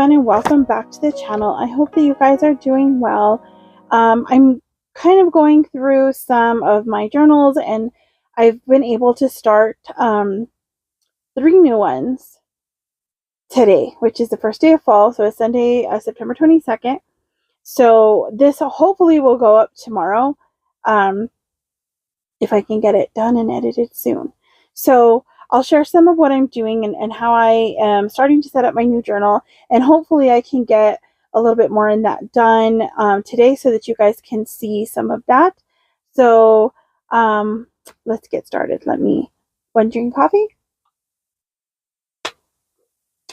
everyone, and welcome back to the channel. I hope that you guys are doing well. I'm kind of going through some of my journals, and I've been able to start 3 new ones today, which is the first day of fall. So it's Sunday, September 22nd. So this hopefully will go up tomorrow, if I can get it done and edited soon. So I'll share some of what I'm doing and how I am starting to set up my new journal, and hopefully I can get a little bit more in that done today so that you guys can see some of that. So let's get started. One drink coffee,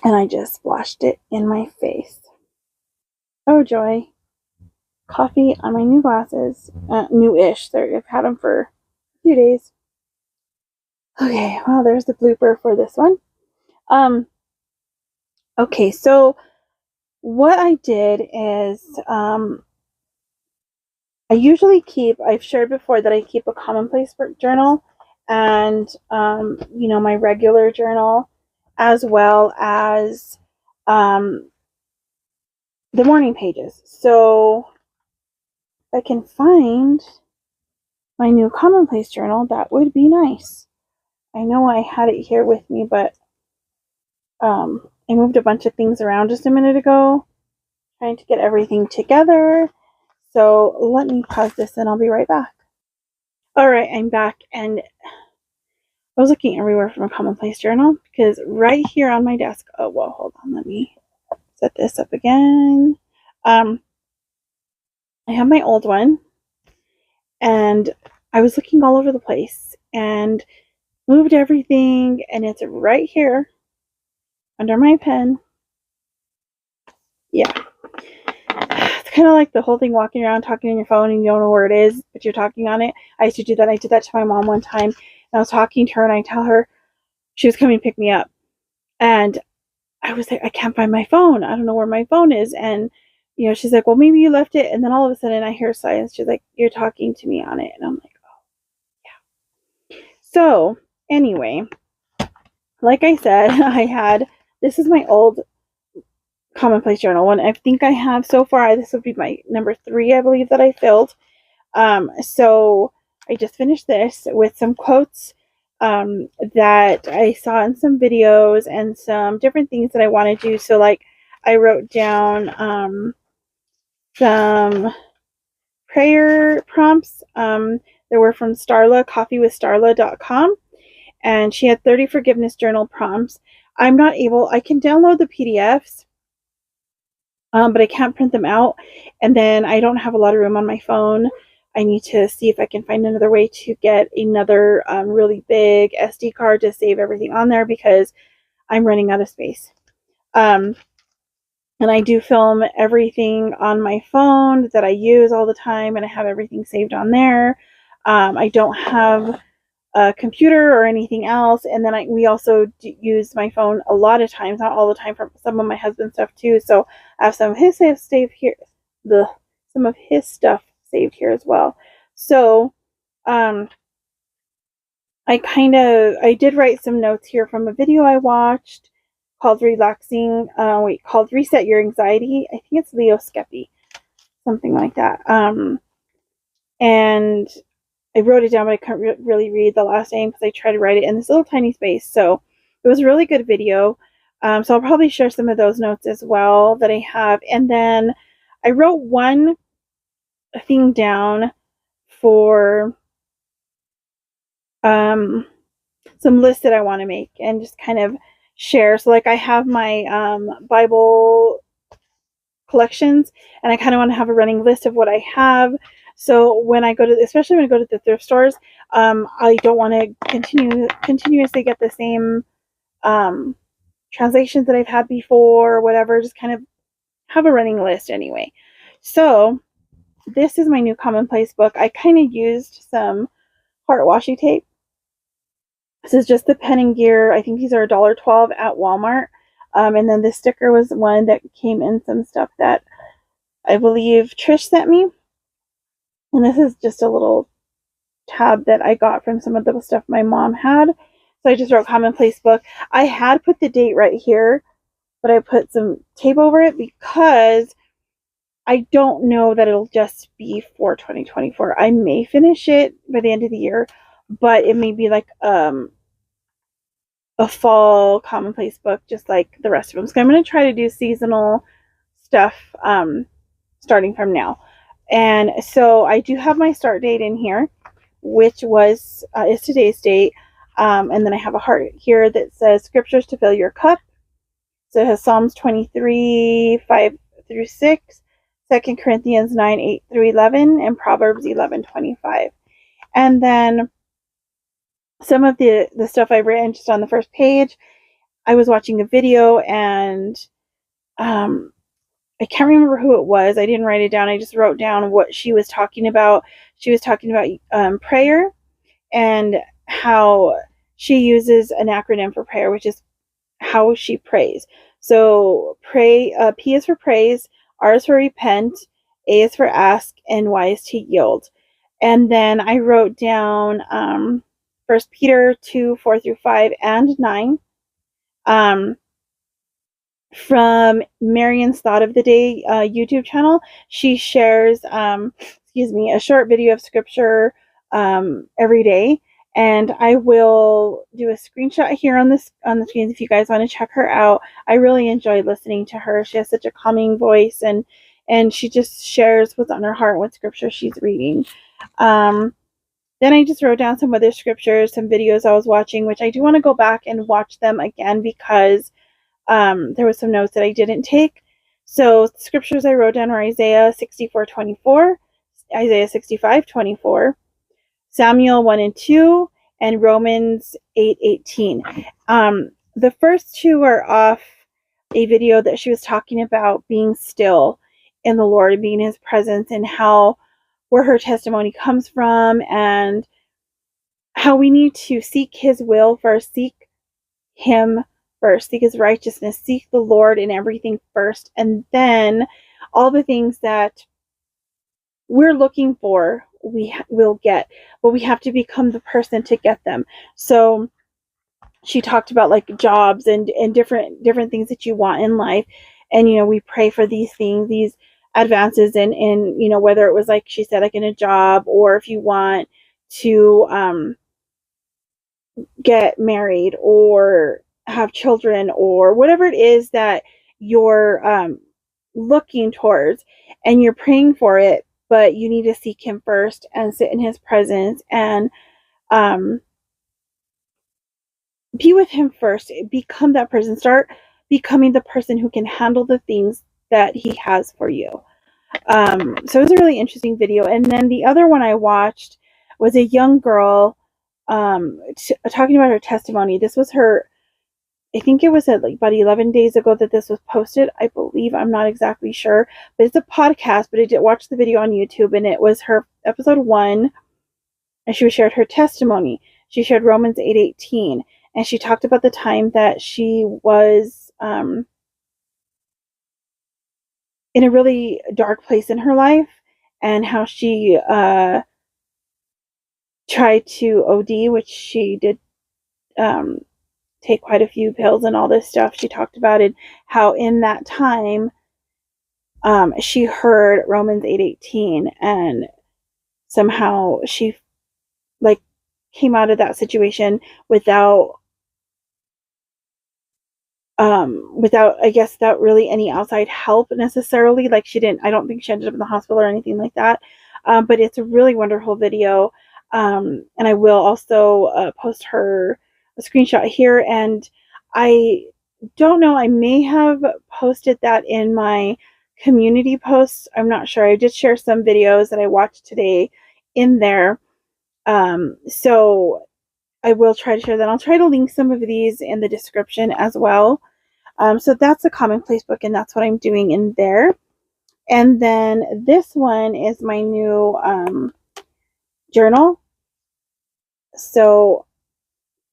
and I just splashed it in my face. Oh joy. Coffee on my new glasses, new-ish. I've had them for a few days. Okay, well, there's the blooper for this one. Okay, so what I did is, I've shared before that I keep a commonplace journal and, my regular journal, as well as, the morning pages. So if I can find my new commonplace journal, that would be nice. I know I had it here with me, but I moved a bunch of things around just a minute ago, trying to get everything together. So let me pause this and I'll be right back. All right, I'm back, and I was looking everywhere from a commonplace journal because right here on my desk, oh, well, hold on, let me set this up again. I have my old one, and I was looking all over the place and moved everything, and it's right here under my pen. Yeah. It's kind of like the whole thing walking around talking on your phone and you don't know where it is, but you're talking on it. I used to do that. I did that to my mom one time, and I was talking to her, and I tell her she was coming to pick me up, and I was like, I can't find my phone. I don't know where my phone is. And, she's like, well, maybe you left it. And then all of a sudden I hear silence. She's like, you're talking to me on it. And I'm like, oh, yeah. So anyway, like I said, this is my old commonplace journal one. I think I have so far, this would be my number 3, I believe, that I filled. So I just finished this with some quotes that I saw in some videos and some different things that I want to do. So like I wrote down some prayer prompts. They were from Starla, coffeewithstarla.com, and she had 30 forgiveness journal prompts. I can download the PDFs, but I can't print them out, and then I don't have a lot of room on my phone. I need to see if I can find another way to get another really big SD card to save everything on there, because I'm running out of space. And I do film everything on my phone that I use all the time, and I have everything saved on there. I don't have a computer or anything else, and then we also use my phone a lot of times, not all the time, for some of my husband's stuff too. So I have some of his stuff saved here. Some of his stuff saved here as well. So I did write some notes here from a video I watched called Reset Your Anxiety. I think it's Leo Skepi, something like that. And I wrote it down, but I couldn't really read the last name because I tried to write it in this little tiny space. So it was a really good video. So I'll probably share some of those notes as well that I have. And then I wrote one thing down for some lists that I want to make and just kind of share. So like I have my Bible collections, and I kind of want to have a running list of what I have. So when I go to, especially when I go to the thrift stores, I don't want to continuously get the same translations that I've had before or whatever. Just kind of have a running list anyway. So this is my new commonplace book. I kind of used some heart washi tape. This is just the pen and gear. I think these are $1.12 at Walmart. And then this sticker was one that came in some stuff that I believe Trish sent me. And this is just a little tab that I got from some of the stuff my mom had. So I just wrote commonplace book. I had put the date right here but I put some tape over it because I don't know that it'll just be for 2024. I may finish it by the end of the year, but it may be like a fall commonplace book, just like the rest of them. So I'm going to try to do seasonal stuff starting from now. And so I do have my start date in here, which was is today's date. And then I have a heart here that says scriptures to fill your cup. So it has Psalms 23, 5 through 6, 2 Corinthians 9, 8 through 11, and Proverbs 11, 25. And then some of the stuff I've written just on the first page, I was watching a video and I can't remember who it was. I didn't write it down. I just wrote down what she was talking about. She was talking about prayer and how she uses an acronym for prayer, which is how she prays. So P is for praise, R is for repent, A is for ask, and Y is to yield. And then I wrote down 1 Peter 2, 4 through 5 and 9. From Marion's Thought of the Day YouTube channel. She shares a short video of scripture every day. And I will do a screenshot here on the screen if you guys want to check her out. I really enjoy listening to her. She has such a calming voice, and she just shares what's on her heart, what scripture she's reading. Then I just wrote down some other scriptures, some videos I was watching, which I do want to go back and watch them again because there was some notes that I didn't take. So the scriptures I wrote down are Isaiah 64:24, Isaiah 65:24, Samuel 1 and 2, and Romans 8:18. The first two are off a video that she was talking about being still in the Lord and being in his presence, and where her testimony comes from, and how we need to seek his will first, seek him first, seek his righteousness, seek the Lord in everything first, and then all the things that we're looking for we will get, but we have to become the person to get them. So she talked about like jobs and different things that you want in life, and we pray for these things, these advances in whether it was like she said, like in a job, or if you want to get married or have children, or whatever it is that you're looking towards, and you're praying for it, but you need to seek him first and sit in his presence and be with him first. Become that person. Start becoming the person who can handle the things that he has for you. So it was a really interesting video. And then the other one I watched was a young girl talking about her testimony. This was her, I think it was about 11 days ago that this was posted, I believe. I'm not exactly sure, but it's a podcast, but I did watch the video on YouTube, and it was her episode 1, and she shared her testimony. She shared Romans 8:18, and she talked about the time that she was in a really dark place in her life, and how she tried to OD, which she did take quite a few pills and all this stuff. She talked about it, how in that time she heard Romans 8:18, and somehow she came out of that situation without I guess without really any outside help necessarily. I don't think she ended up in the hospital or anything like that. But it's a really wonderful video. And I will also post her a screenshot here, and I don't know, I may have posted that in my community posts. I'm not sure. I did share some videos that I watched today in there. So I will try to share that. I'll try to link some of these in the description as well. So that's a commonplace book, and that's what I'm doing in there. And then this one is my new journal. So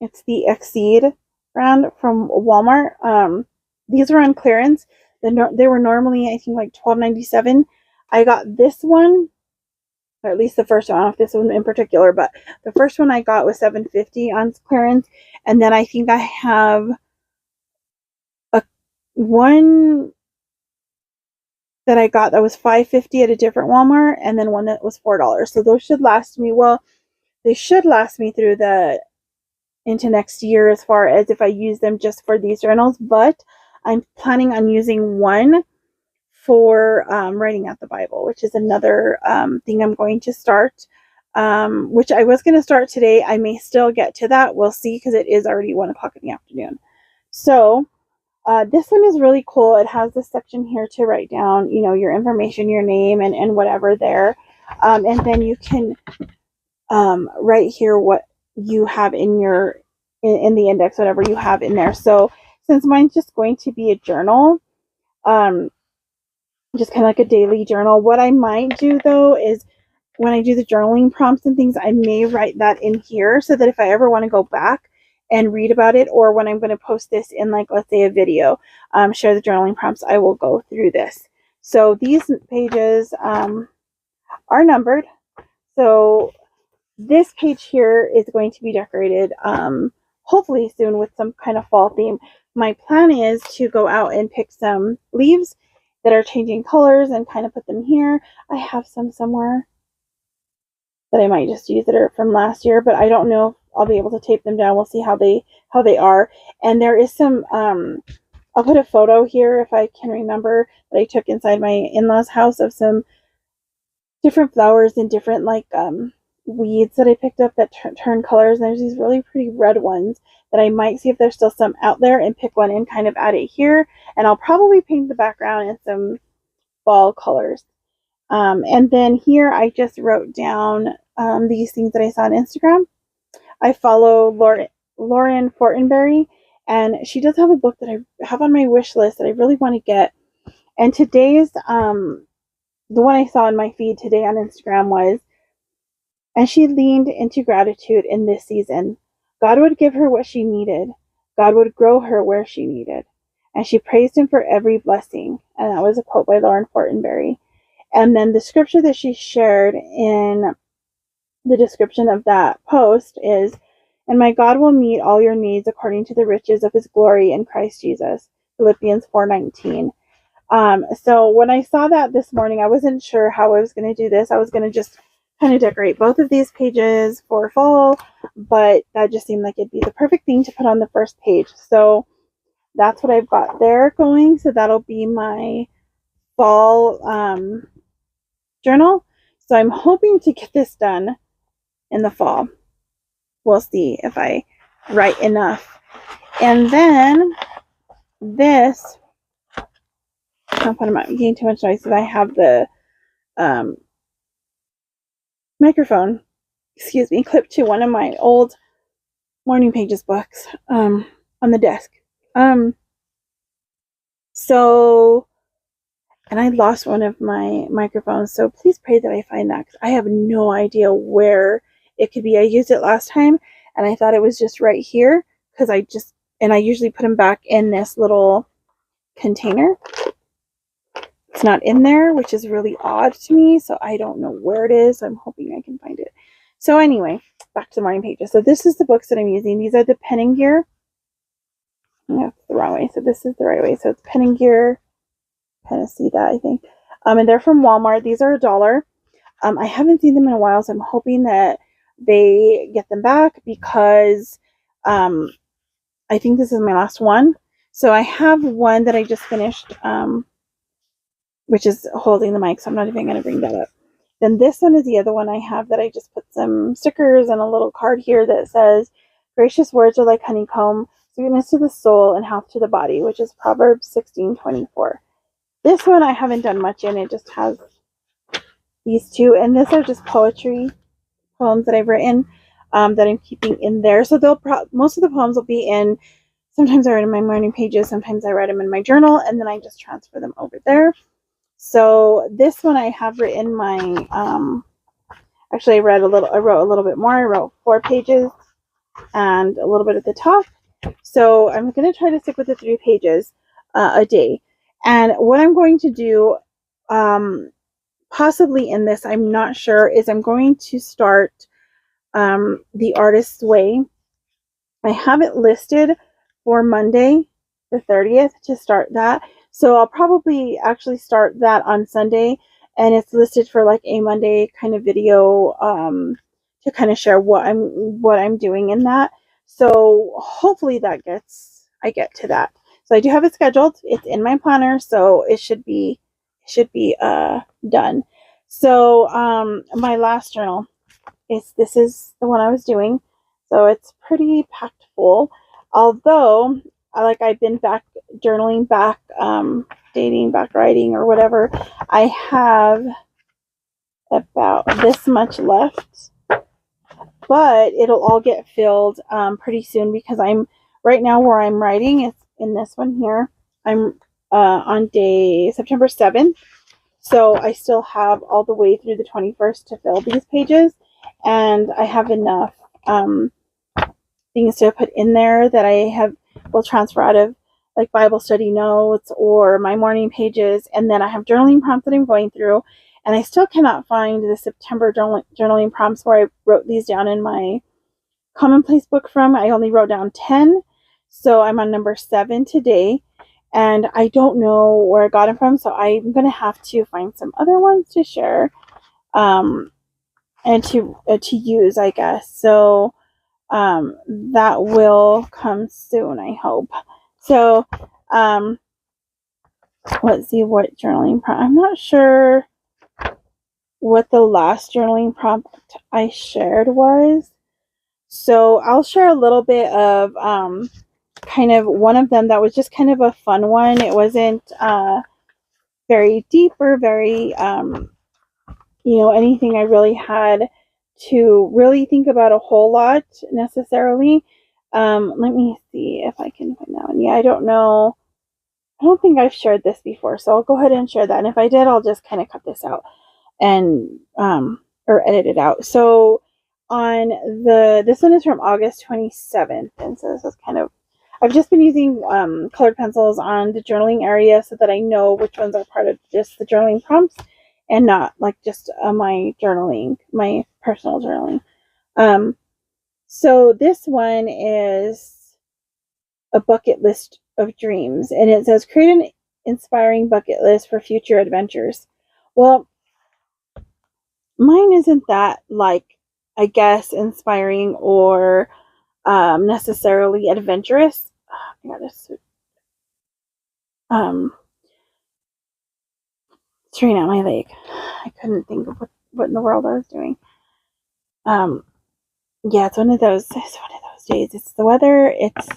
it's the Exceed brand from Walmart. These were on clearance. They were normally, I think, like $12.97. I got this one, or at least the first one. I don't know if this one in particular, but the first one I got was $7.50 on clearance. And then I think I have one that I got that was $5.50 at a different Walmart, and then one that was $4. So those should last me, well, they should last me through the into next year as far as if I use them just for these journals, but I'm planning on using one for writing out the Bible, which is another thing I'm going to start, which I was going to start today. I may still get to that. We'll see, because it is already 1 o'clock in the afternoon. So this one is really cool. It has this section here to write down, your information, your name, and whatever there. And then you can write here what you have in your in the index, whatever you have in there. So since mine's just going to be a journal, just kind of like a daily journal, what I might do though is when I do the journaling prompts and things, I may write that in here so that if I ever want to go back and read about it, or when I'm going to post this in, like, let's say a video, share the journaling prompts, I will go through this. So these pages are numbered. So this page here is going to be decorated hopefully soon with some kind of fall theme. My plan is to go out and pick some leaves that are changing colors and kind of put them here. I have some somewhere that I might just use that are from last year, but I don't know if I'll be able to tape them down. We'll see how they are. And there is some I'll put a photo here if I can remember that I took inside my in-laws house of some different flowers and different weeds that I picked up that turn colors. And there's these really pretty red ones that I might see if there's still some out there and pick one and kind of add it here. And I'll probably paint the background in some fall colors. And then here I just wrote down these things that I saw on Instagram. I follow Lauren Fortenberry, and she does have a book that I have on my wish list that I really want to get. And today's the one I saw in my feed today on Instagram was, and she leaned into gratitude in this season. God would give her what she needed. God would grow her where she needed. And she praised him for every blessing. And that was a quote by Lauren Fortenberry. And then the scripture that she shared in the description of that post is, and my God will meet all your needs according to the riches of his glory in Christ Jesus. Philippians 4:19. So when I saw that this morning, I wasn't sure how I was going to do this. I was going to just kind of decorate both of these pages for fall, but that just seemed like it'd be the perfect thing to put on the first page. So that's what I've got there going. So that'll be my fall journal. So I'm hoping to get this done in the fall. We'll see if I write enough. And then this, I'm getting too much noise, because I have the microphone, clipped to one of my old Morning Pages books on the desk. So, and I lost one of my microphones, so please pray that I find that, because I have no idea where it could be. I used it last time, and I thought it was just right here, because I usually put them back in this little container. It's not in there, which is really odd to me, so I don't know where it is. I'm hoping I can find it. So anyway, back to the Morning Pages. So this is the books that I'm using. These are the Pen and Gear. No, the wrong way. So this is the right way. So it's Pen and Gear. Kind of see that, I think. And they're from Walmart. These are $1. I haven't seen them in a while, so I'm hoping that they get them back, because I think this is my last one. So I have one that I just finished, which is holding the mic, so I'm not even going to bring that up. Then this one is the other one I have that I just put some stickers and a little card here that says, gracious words are like honeycomb, sweetness to the soul and health to the body, which is Proverbs 16:24. This one I haven't done much in. It just has these two, and these are just poems that I've written that I'm keeping in there. So most of the poems will be in. Sometimes I write in my Morning Pages, sometimes I write them in my journal, and then I just transfer them over there. So this one I have written my actually I wrote a little bit more. I wrote 4 pages and a little bit at the top. So I'm going to try to stick with the 3 pages a day. And what I'm going to do, possibly in this, I'm not sure, is I'm going to start The Artist's Way. I have it listed for Monday, the 30th to start that. So I'll probably actually start that on Sunday, and it's listed for like a Monday kind of video to kind of share what I'm doing in that. So hopefully I get to that. So I do have it scheduled. It's in my planner, so it should be done. So my last journal this is the one I was doing. So it's pretty packed full. Although I've been back journaling, back dating, back writing or whatever, I have about this much left, but it'll all get filled pretty soon because I'm right now where I'm writing. It's in this one here. I'm on day September 7th. So I still have all the way through the 21st to fill these pages, and I have enough things to put in there that will transfer out of like Bible study notes or my morning pages, and then I have journaling prompts that I'm going through, and I still cannot find the September journaling prompts where I wrote these down in my commonplace book from. I only wrote down 10, so I'm on number 7 today. And I don't know where I got them from, so I'm going to have to find some other ones to share and to use, I guess. So that will come soon, I hope. So let's see what journaling prompt. I'm not sure what the last journaling prompt I shared was. So I'll share a little bit of kind of one of them that was just kind of a fun one. It wasn't very deep or very anything I really had to really think about a whole lot necessarily. Let me see if I can find that one. Yeah, I don't know. I don't think I've shared this before, so I'll go ahead and share that. And if I did, I'll just kind of cut this out and or edit it out. So on this one is from August 27th, and so this is kind of, I've just been using colored pencils on the journaling area so that I know which ones are part of just the journaling prompts and not like just my personal journaling. So this one is a bucket list of dreams, and it says create an inspiring bucket list for future adventures. Well, mine isn't that I guess inspiring or necessarily adventurous. I got this straighten out my leg. I couldn't think of what in the world I was doing. Yeah, it's one of those days. It's the weather, it's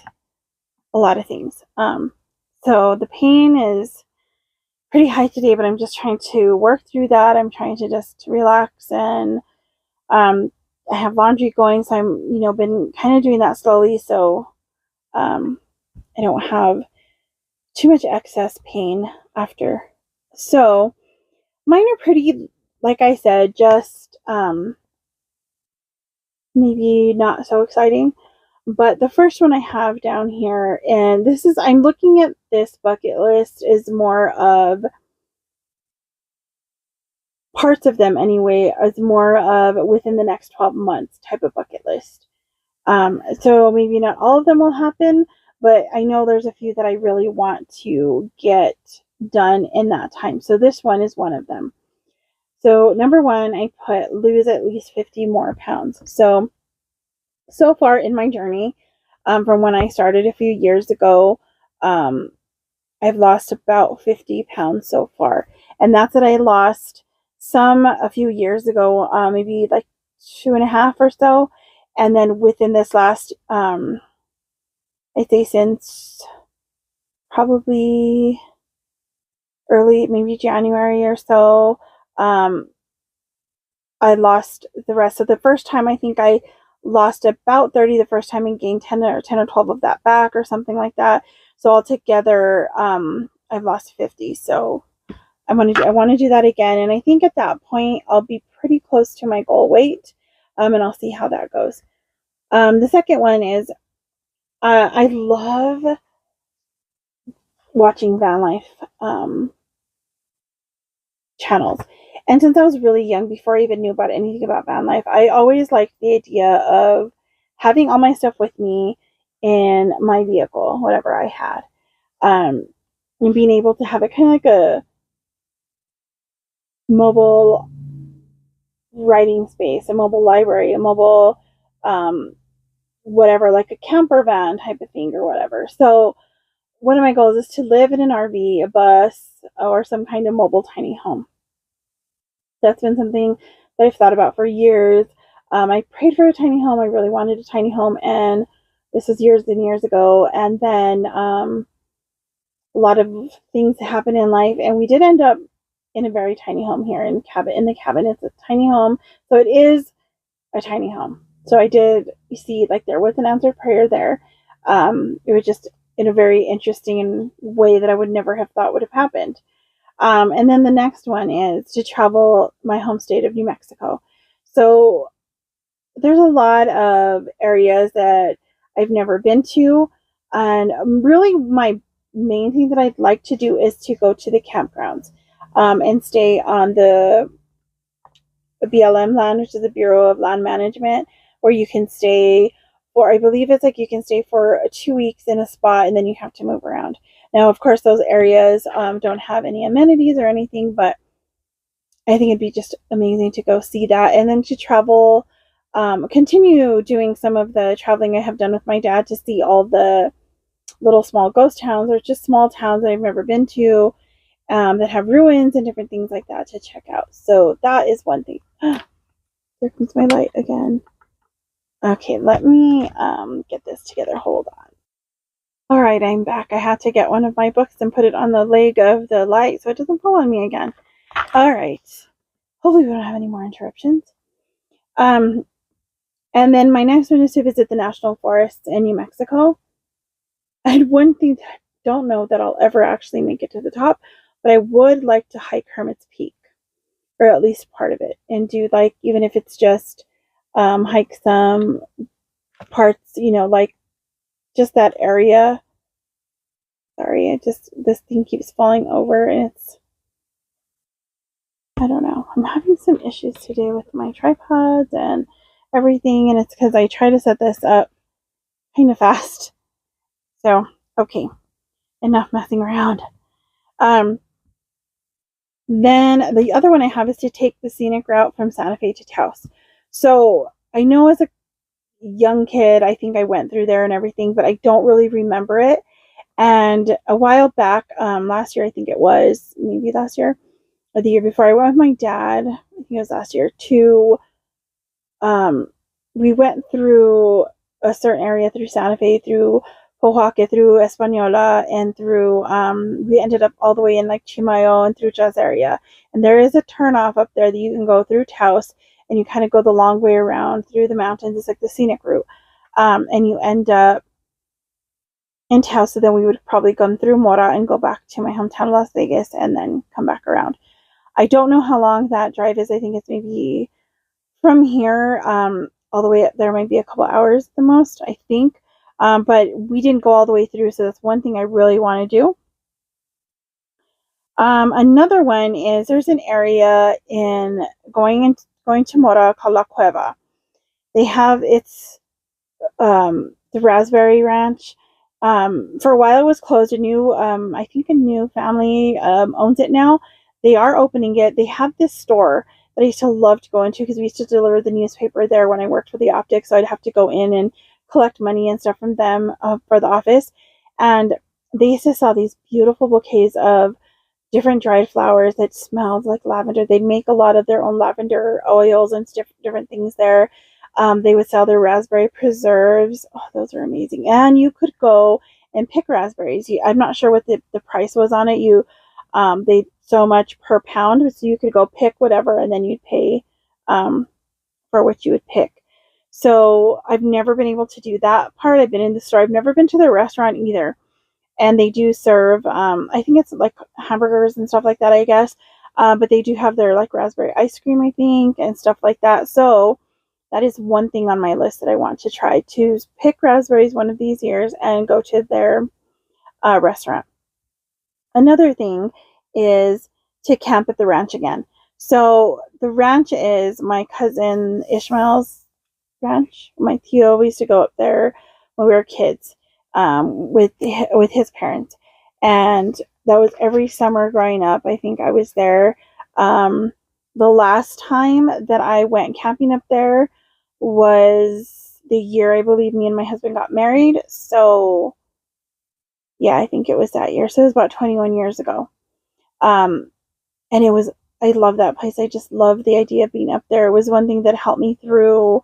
a lot of things. So the pain is pretty high today, but I'm just trying to work through that. I'm trying to just relax, and I have laundry going, so I'm been kind of doing that slowly, so I don't have too much excess pain after. So mine are pretty, like I said, just maybe not so exciting. But the first one I have down here, and I'm looking at this bucket list is more of parts of them anyway, is more of within the next 12 months type of bucket list. So maybe not all of them will happen, but I know there's a few that I really want to get done in that time. So this one is one of them. So number 1, I put lose at least 50 more pounds. So far in my journey, from when I started a few years ago, I've lost about 50 pounds so far. And that's that I lost some a few years ago, maybe like 2.5 or so. And then within this last, I'd say since probably early, maybe January or so, I lost the rest. So the first time, I think I lost about 30 the first time and gained 10 or 12 of that back or something like that. So altogether, I've lost 50. So I want to do that again. And I think at that point, I'll be pretty close to my goal weight. And I'll see how that goes. The second one is, I love watching van life channels. And since I was really young, before I even knew about anything about van life, I always liked the idea of having all my stuff with me in my vehicle, whatever I had. And being able to have it kind of like a mobile writing space, a mobile library, a mobile whatever, like a camper van type of thing or whatever. So one of my goals is to live in an RV, a bus, or some kind of mobile tiny home. That's been something that I've thought about for years. I prayed for a tiny home. I really wanted a tiny home, and this was years and years ago. And then a lot of things happened in life, and we did end up in a very tiny home here in the cabin. It's a tiny home, so it is a tiny home. So I did, you see, like there was an answered prayer there. It was just in a very interesting way that I would never have thought would have happened. And then the next one is to travel my home state of New Mexico. So there's a lot of areas that I've never been to. And really, my main thing that I'd like to do is to go to the campgrounds and stay on the BLM land, which is the Bureau of Land Management, where you can stay for, I believe it's like you can stay for 2 weeks in a spot and then you have to move around. Now, of course, those areas don't have any amenities or anything, but I think it'd be just amazing to go see that and then to travel, continue doing some of the traveling I have done with my dad to see all the little small ghost towns or just small towns that I've never been to that have ruins and different things like that to check out. So that is one thing. There comes my light again. Okay, let me get this together. Hold on. All right, I'm back. I had to get one of my books and put it on the leg of the light so it doesn't pull on me again. All right. Hopefully we don't have any more interruptions. And then my next one is to visit the national forests in New Mexico. And one thing that I don't know that I'll ever actually make it to the top, but I would like to hike Hermit's Peak, or at least part of it, and do like, even if it's just hike some parts, like just that area. Sorry, this thing keeps falling over and I don't know. I'm having some issues today with my tripods and everything, and it's because I try to set this up kind of fast. So, okay, enough messing around. Then the other one I have is to take the scenic route from Santa Fe to Taos. So I know as a young kid, I think I went through there and everything, but I don't really remember it. And a while back, last year, I think it was, maybe last year or the year before, I went with my dad, I think it was last year, we went through a certain area through Santa Fe, through Pojoaque, through Española, and through, we ended up all the way in like Chimayo and through Jazz area. And there is a turnoff up there that you can go through Taos, and you kind of go the long way around through the mountains. It's like the scenic route. And you end up in Taos, so then we would probably come through Mora and go back to my hometown, Las Vegas, and then come back around. I don't know how long that drive is. I think it's maybe from here all the way up there, might be a couple hours the most, I think. But we didn't go all the way through, so that's one thing I really want to do. Another one is there's an area in going to Mora called La Cueva. They have the Raspberry Ranch. For a while it was closed. I think a new family owns it now. They are opening it. They have this store that I used to love to go into because we used to deliver the newspaper there when I worked for the Optic, so I'd have to go in and collect money and stuff from them for the office. And they used to sell these beautiful bouquets of different dried flowers that smelled like lavender. They'd make a lot of their own lavender oils and different things there. They would sell their raspberry preserves. Oh, those are amazing. And you could go and pick raspberries. I'm not sure what the price was on it. They so much per pound, so you could go pick whatever, and then you'd pay for what you would pick. So I've never been able to do that part. I've been in the store. I've never been to the restaurant either. And they do serve, I think it's like hamburgers and stuff like that, I guess. But they do have their like raspberry ice cream, I think, and stuff like that. So that is one thing on my list that I want to try, to pick raspberries one of these years and go to their restaurant. Another thing is to camp at the ranch again. So the ranch is my cousin Ishmael's ranch. My tío, we used to go up there when we were kids with his parents. And that was every summer growing up. I think I was there. The last time that I went camping up there was the year I believe me and my husband got married. So yeah, I think it was that year. So it was about 21 years ago. Um, and I love that place. I just love the idea of being up there. It was one thing that helped me through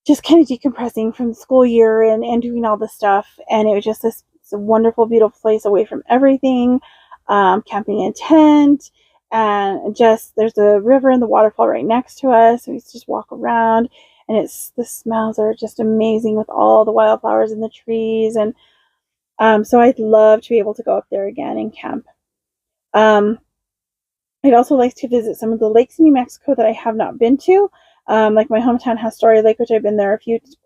just kind of decompressing from the school year and doing all this stuff. And it was just this wonderful, beautiful place away from everything, camping in a tent. And just there's a river and the waterfall right next to us. So we just walk around, and the smells are just amazing with all the wildflowers in the trees. And so I'd love to be able to go up there again and camp. I'd also like to visit some of the lakes in New Mexico that I have not been to. Like my hometown has Story Lake, which I've been there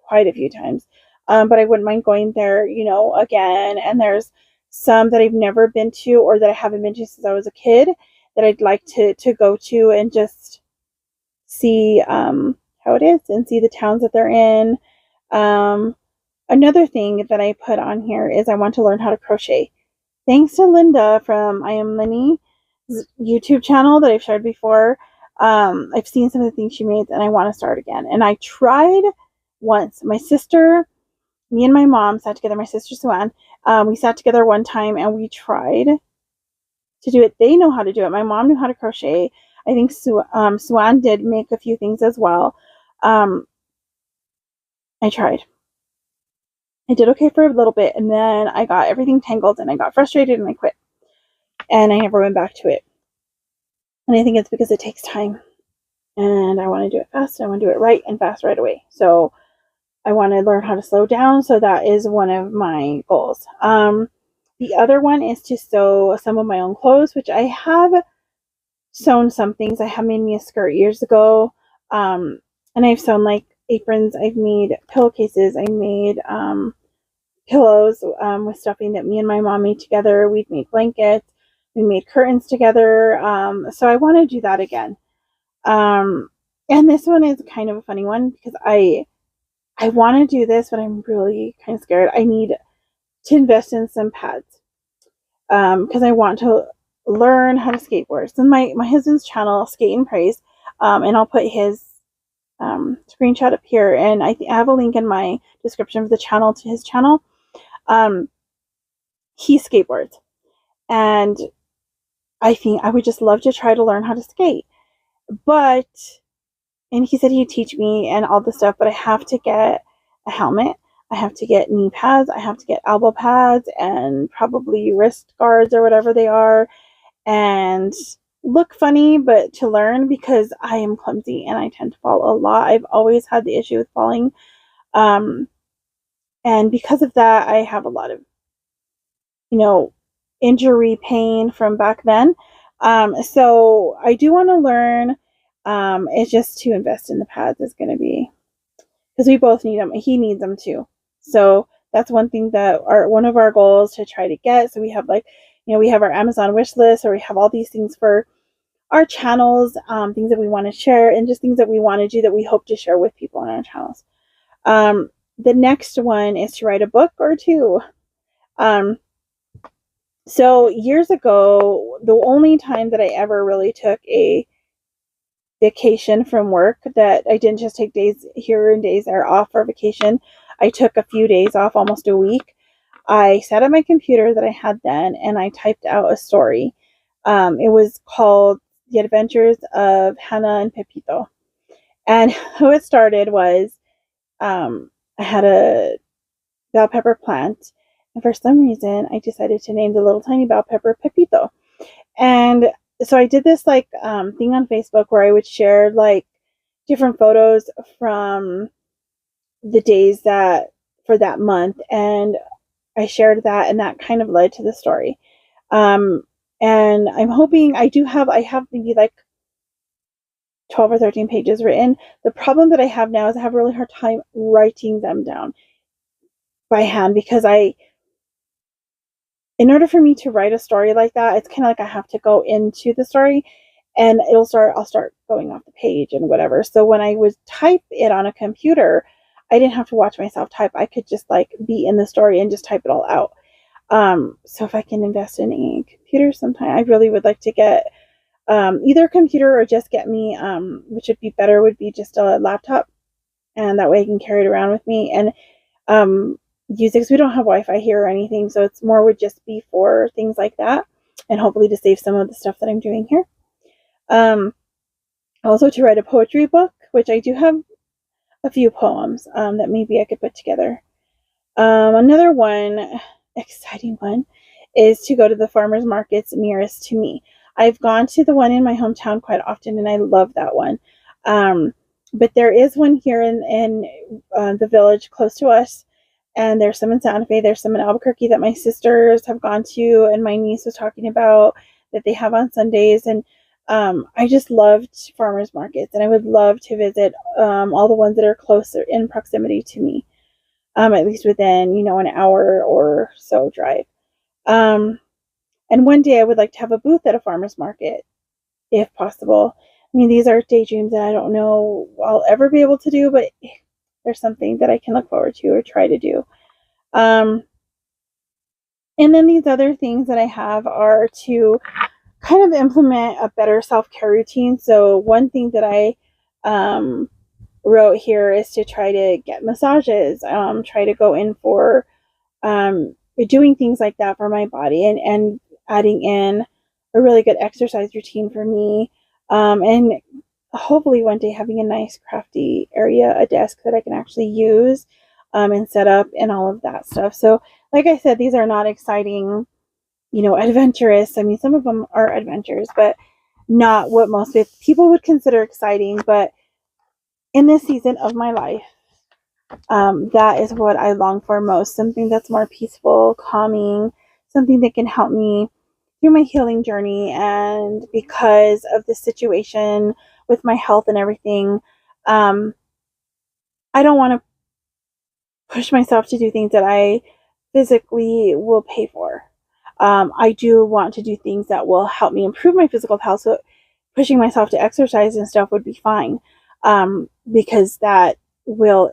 quite a few times. But I wouldn't mind going there, again. And there's some that I've never been to or that I haven't been to since I was a kid that I'd like to go to and just see how it is and see the towns that they're in. Another thing that I put on here is I want to learn how to crochet. Thanks to Linda from I Am Linny YouTube channel that I've shared before. I've seen some of the things she made and I want to start again. And I tried once. Me and my mom sat together, my sister Suan. We sat together one time and we tried to do it. They know how to do it. My mom knew how to crochet. I think Suan did make a few things as well. I tried. I did okay for a little bit, and then I got everything tangled and I got frustrated and I quit. And I never went back to it. And I think it's because it takes time. And I want to do it fast. I want to do it right and fast right away. So I want to learn how to slow down. So that is one of my goals. The other one is to sew some of my own clothes, which I have sewn some things. I have made me a skirt years ago. And I've sewn like aprons. I've made pillowcases. I made pillows with stuffing that me and my mom made together. We've made blankets. We made curtains together. So I want to do that again. And this one is kind of a funny one because I want to do this, but I'm really kind of scared. I need to invest in some pads because I want to learn how to skateboard. So my husband's channel, Skate and Praise, and I'll put his screenshot up here, and I have a link in my description of the channel to his channel. He skateboards, and I think I would just love to try to learn how to skate. And he said he'd teach me and all this stuff, but I have to get a helmet. I have to get knee pads. I have to get elbow pads and probably wrist guards or whatever they are, and look funny, but to learn because I am clumsy and I tend to fall a lot. I've always had the issue with falling. And because of that, I have a lot of, injury pain from back then. So I do want to learn. It's just to invest in the pads is going to be, because we both need them. He needs them too. So that's one thing that one of our goals to try to get. So we have we have our Amazon wish list, or we have all these things for our channels, things that we want to share, and just things that we want to do that we hope to share with people on our channels. The next one is to write a book or two. So years ago, the only time that I ever really took a vacation from work, that I didn't just take days here and days there off for vacation, I took a few days off, almost a week. I sat at my computer that I had then and I typed out a story. It was called The Adventures of Hannah and Pepito. And how it started was I had a bell pepper plant, and for some reason I decided to name the little tiny bell pepper Pepito. And so I did this thing on Facebook where I would share different photos from the days for that month, and I shared that, and that kind of led to the story. And I'm hoping I have maybe 12 or 13 pages written. The problem that I have now is I have a really hard time writing them down by hand, because in order for me to write a story like that, it's kind of like I have to go into the story and I'll start going off the page and whatever. So when I would type it on a computer, I didn't have to watch myself type. I could just be in the story and just type it all out. So if I can invest in a computer sometime, I really would like to get either a computer or just get me, which would be better, would be just a laptop, and that way I can carry it around with me and use it, because we don't have Wi-Fi here or anything, so it's more would just be for things like that, and hopefully to save some of the stuff that I'm doing here. Also to write a poetry book, which I do have a few poems that maybe I could put together. Another one, exciting one, is to go to the farmers markets nearest to me. I've gone to the one in my hometown quite often, and I love that one. But there is one here in the village close to us, and there's some in Santa Fe, there's some in Albuquerque that my sisters have gone to, and my niece was talking about that they have on Sundays. And I just loved farmers markets, and I would love to visit all the ones that are closer in proximity to me, at least within, an hour or so drive. And one day I would like to have a booth at a farmer's market, if possible. I mean, these are daydreams that I don't know I'll ever be able to do, but there's something that I can look forward to or try to do. And then these other things that I have are to kind of implement a better self-care routine. So one thing that I wrote here is to try to get massages, try to go in for doing things like that for my body, and adding in a really good exercise routine for me, and hopefully one day having a nice crafty area, a desk that I can actually use and set up and all of that stuff. So like I said, these are not exciting, adventurous. I mean, some of them are adventures, but not what most people would consider exciting. But in this season of my life, that is what I long for most. Something that's more peaceful, calming, something that can help me through my healing journey. And because of the situation with my health and everything, I don't want to push myself to do things that I physically will pay for. I do want to do things that will help me improve my physical health. So pushing myself to exercise and stuff would be fine, because that will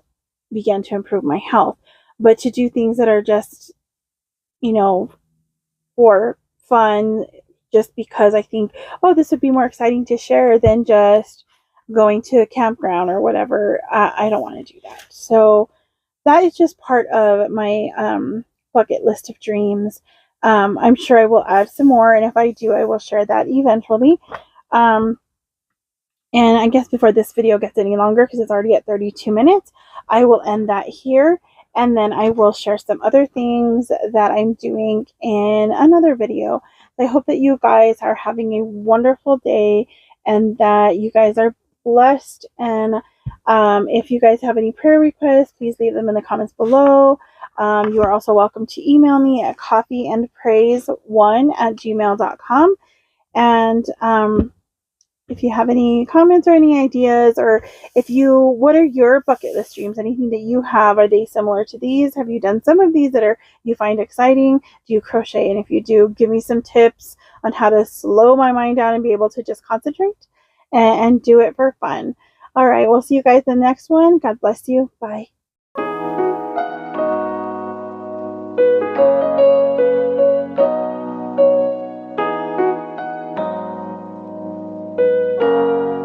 begin to improve my health. But to do things that are just, for fun, just because I think, oh, this would be more exciting to share than just going to a campground or whatever, I don't want to do that. So that is just part of my bucket list of dreams. I'm sure I will add some more, and if I do, I will share that eventually. And I guess before this video gets any longer, because it's already at 32 minutes, I will end that here. And then I will share some other things that I'm doing in another video. I hope that you guys are having a wonderful day and that you guys are blessed. And if you guys have any prayer requests, please leave them in the comments below. You are also welcome to email me at coffeeandpraise1@gmail.com. And if you have any comments or any ideas, or what are your bucket list dreams? Anything that you have, are they similar to these? Have you done some of these that you find exciting? Do you crochet? And if you do, give me some tips on how to slow my mind down and be able to just concentrate and do it for fun. All right, we'll see you guys in the next one. God bless you. Bye.